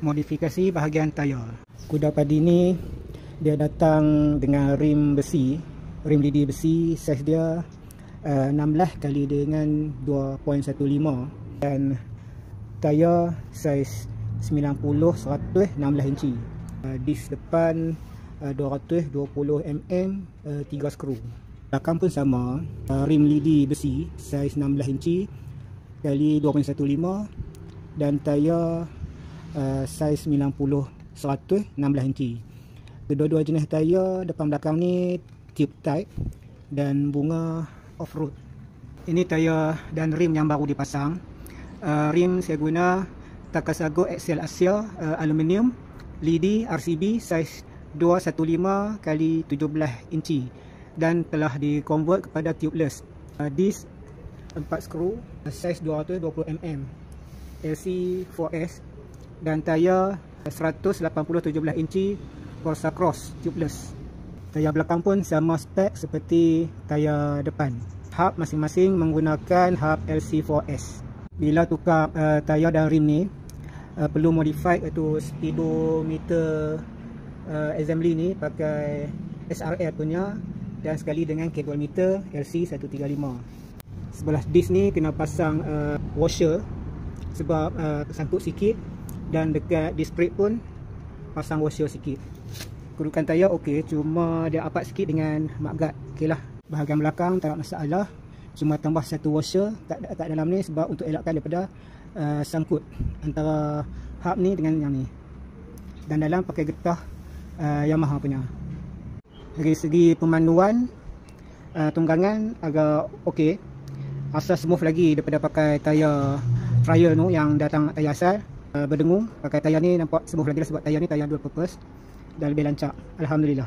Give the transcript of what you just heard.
modifikasi bahagian tayar. Kuda padi ni dia datang dengan rim besi, rim lidi besi, saiz dia 16 kali dengan 2.15 dan tayar saiz 90/100 16 inci. Dis depan 220 mm 3 skru. Belakang pun sama, rim lidi besi saiz 16 inci kali 2.15 dan tayar saiz 90/100 16 inci. Kedua-dua jenis tayar depan belakang ni tube type dan bunga off-road. Ini tayar dan rim yang baru dipasang. Rim saya guna Takasago Excel Asia aluminium lidi RCB saiz 215 kali 17 inci dan telah di-convert kepada tubeless. Dis 4 skru saiz 220 mm LC4S dan tayar 180 17 inci Corsa Cross tubeless. Tayar belakang pun sama spek seperti tayar depan. Hub masing-masing menggunakan hub LC4S. Bila tukar tayar dan rim ni perlu modify iaitu speedometer assembly ni pakai SRL punya dan sekali dengan kabel meter LC135. Sebelah disc ni kena pasang washer sebab tersangkut sikit dan dekat disc brake pun pasang washer sikit. Kedudukan tayar okey, cuma dia rapat sikit dengan mudguard. Okeylah. Bahagian belakang tak ada masalah. Cuma tambah satu washer kat dalam ni sebab untuk elakkan daripada sangkut antara hub ni dengan yang ni. Dan dalam pakai getah Yamaha punya. Dari segi pemanduan tunggangan agak okey. Rasa smooth lagi daripada pakai tayar trial tu yang datang tayar asal. Berdengung pakai tayar ni nampak smooth lagi lah sebab tayar ni tayar dual purpose dan lebih lancar. Alhamdulillah.